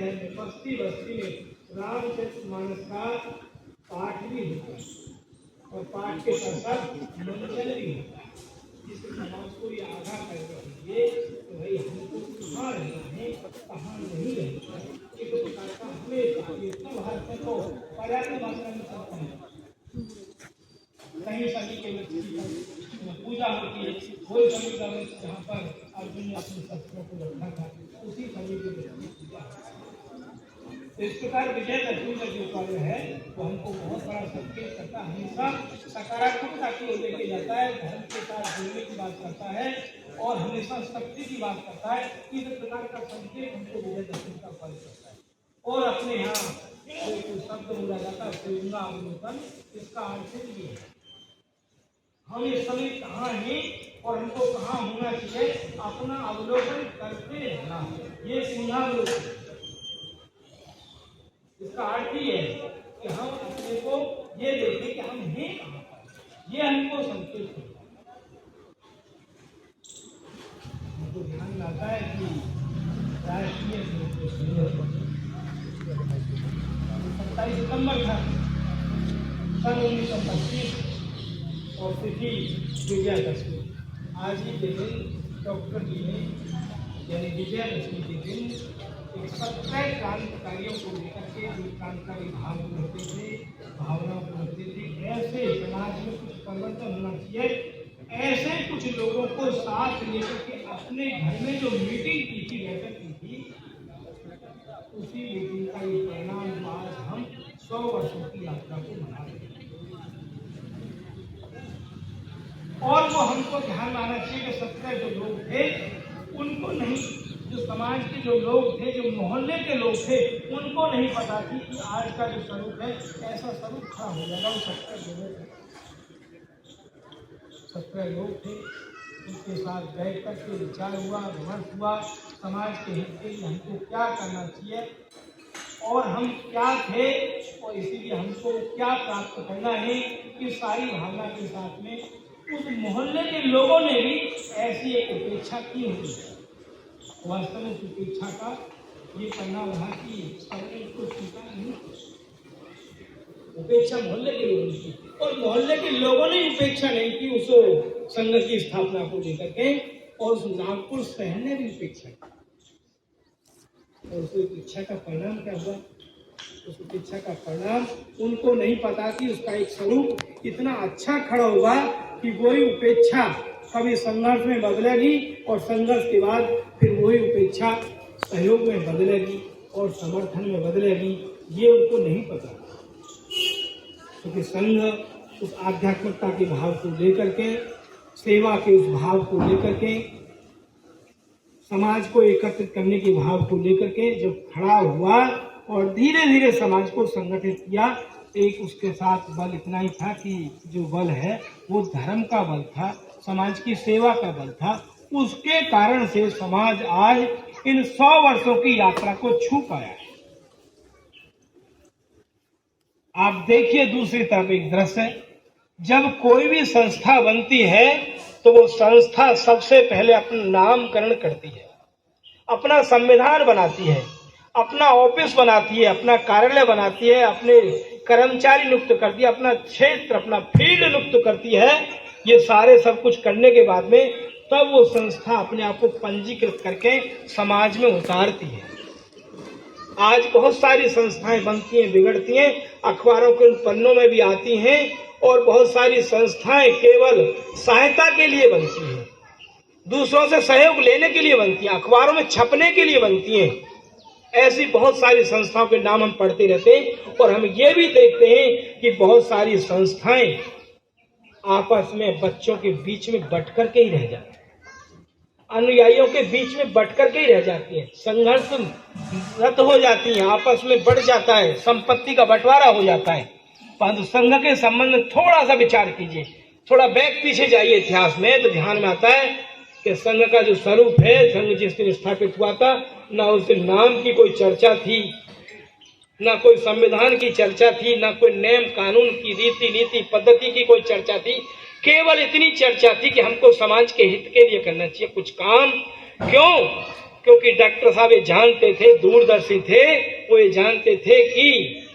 शहर में बस्ती बस्ती में रामचरितमानस का पाठ भी होता है और पाठ के साथ साथ मंचन भी होता है। जिस समाज को ये आगाह कर रही है तो भाई हमको कहाँ रहना है, कहाँ नहीं रहना है, एक प्रकार का हमें चाहिए। तब हर को पर्याप्त मात्रा में सकता है। कहीं सभी के पूजा होती है, कोई सभी का जहाँ पर अर्जुन ने अपने शस्त्रों को रखा था उसी सभी के पूजा। तो इस प्रकार विजयदशमी का जो पर्व है वो हमको बहुत बड़ा संकेत करता है, हमेशा सकारात्मकता की ओर लेके जाता है, धर्म के साथ जुड़ने की बात करता है और हमेशा शक्ति की बात करता है। इस प्रकार का संकेत हमको विजयदशमी का पर्व करता है। और अपने यहाँ कोई शब्द बोला जाता है अवलोकन, इसका अर्थ ये है हम इस समय कहाँ हैं और हमको कहाँ होना चाहिए, अपना अवलोकन करते रहना, ये पुनरावलोकन। इसका अर्थ ही है कि हम अपने को ये देखें कि हम हैं कहाँ पर, ये हमको संकेत होता है। हमको ध्यान आता है कि राष्ट्रीय 27 सितंबर था सन 1925 और तिथि विजयादशमी। आज ही के दिन डॉक्टर जी ने यानी विजयादशमी के दिन 17 क्रांतिकारियों को लेकर के जो क्रांतिकारी भाव रखते थे, भावना को रखते थे, ऐसे समाज में कुछ परिवर्तन होना चाहिए, ऐसे कुछ लोगों को साथ लेकर के अपने घर में जो मीटिंग की थी, बैठक की थी, उसी मीटिंग का ये परिणाम आज हम 100 वर्षों की यात्रा को मना रहे हैं। और वो हमको ध्यान आना चाहिए कि 17 जो लोग थे उनको नहीं, जो समाज के जो लोग थे, जो मोहल्ले के लोग थे, उनको नहीं पता थी कि आज का जो स्वरूप है ऐसा स्वरूप खड़ा हो जाएगा। वो 17 लोग थे, उनके साथ बैठ करके विचार हुआ, विमर्श हुआ, समाज के हित के लिए हमको क्या करना चाहिए और हम क्या थे और इसीलिए हमको क्या प्राप्त करना है। कि सारी भावना के साथ में उस मोहल्ले के लोगों ने भी ऐसी एक उपेक्षा की हुई है। वास्तव में उस उपेक्षा का ये करना रहा कि सबने उसको स्वीकार नहीं किया। उपेक्षा मोहल्ले के लोगों ने की और मोहल्ले के लोगों ने उपेक्षा नहीं की उस संघ की स्थापना को लेकर के, और उस नागपुर शहर ने भी उपेक्षा की। और उस उपेक्षा का परिणाम क्या हुआ? उस उपेक्षा का परिणाम उनको नहीं पता कि उसका एक स्वरूप इतना अच्छा खड़ा होगा कि वही उपेक्षा कभी संघर्ष में बदलेगी और संघर्ष के बाद फिर वही उपेक्षा सहयोग में बदलेगी और समर्थन में बदलेगी। ये उनको नहीं पता, क्योंकि संघ उस आध्यात्मिकता के भाव को लेकर के, सेवा के उस भाव को लेकर के, समाज को एकत्रित करने के भाव को लेकर के जब खड़ा हुआ और धीरे धीरे समाज को संगठित किया, एक उसके साथ बल इतना ही था कि जो बल है वो धर्म का बल था, समाज की सेवा का बल था। उसके कारण से समाज आज इन 100 वर्षों की यात्रा को छू पाया है। आप देखिए दूसरी तरफ एक दृश्य, जब कोई भी संस्था बनती है तो वो संस्था सबसे पहले अपना नामकरण करती है, अपना संविधान बनाती है, अपना ऑफिस बनाती है, अपना कार्यालय बनाती है, अपने कर्मचारी नियुक्त करती है, अपना क्षेत्र, अपना फील्ड नियुक्त करती है। ये सारे सब कुछ करने के बाद में तब वो संस्था अपने आप को पंजीकृत करके समाज में उतारती है। आज बहुत सारी संस्थाएं बनती हैं, बिगड़ती हैं, अखबारों के उन पन्नों में भी आती हैं, और बहुत सारी संस्थाएं केवल सहायता के लिए बनती हैं, दूसरों से सहयोग लेने के लिए बनती हैं, अखबारों में छपने के लिए बनती हैं। ऐसी बहुत सारी संस्थाओं के नाम हम पढ़ते रहते हैं, और हम ये भी देखते हैं कि बहुत सारी संस्थाएं आपस में बच्चों के बीच में बट करके ही रह जाती हैं, अनुयायियों के बीच में बट करके ही रह जाती है, संघर्ष रत हो जाती है, आपस में बढ़ जाता है, संपत्ति का बंटवारा हो जाता है। परंतु संघ के संबंध में थोड़ा सा विचार कीजिए, थोड़ा बैक पीछे जाइए इतिहास में, तो ध्यान में आता है कि संघ का जो स्वरूप है, संघ जिस दिन स्थापित हुआ था, न उसके नाम की कोई चर्चा थी, न कोई संविधान की चर्चा थी, न कोई नियम कानून की रीति नीति पद्धति की कोई चर्चा थी। केवल इतनी चर्चा थी कि हमको समाज के हित के लिए करना चाहिए कुछ काम। क्यों? क्योंकि डॉक्टर साहब ये जानते थे, दूरदर्शी थे, वो ये जानते थे कि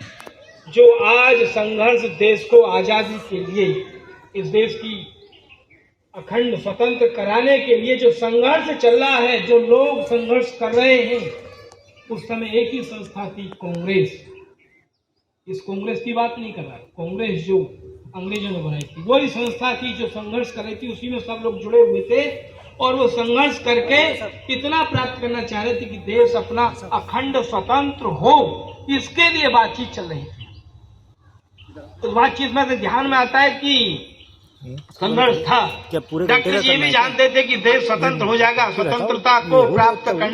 जो आज संघर्ष देश को आजादी के लिए, इस देश की अखंड स्वतंत्र कराने के लिए जो संघर्ष चल रहा है, जो लोग संघर्ष कर रहे हैं, उस समय एक ही संस्था थी, कांग्रेस। इस कांग्रेस की बात नहीं कर रहा, कांग्रेस जो अंग्रेजों ने बनाई थी, वही संस्था थी जो संघर्ष कर रही थी। उसी में सब लोग जुड़े हुए थे और वो संघर्ष करके इतना प्राप्त करना चाह रहे थे कि देश अपना अखंड स्वतंत्र हो, इसके लिए बातचीत चल रही थी। तो बातचीत में से ध्यान में आता है कि संघर्ष था। डॉक्टर जी भी जानते थे कि देश स्वतंत्र हो जाएगा, स्वतंत्रता को प्राप्त करने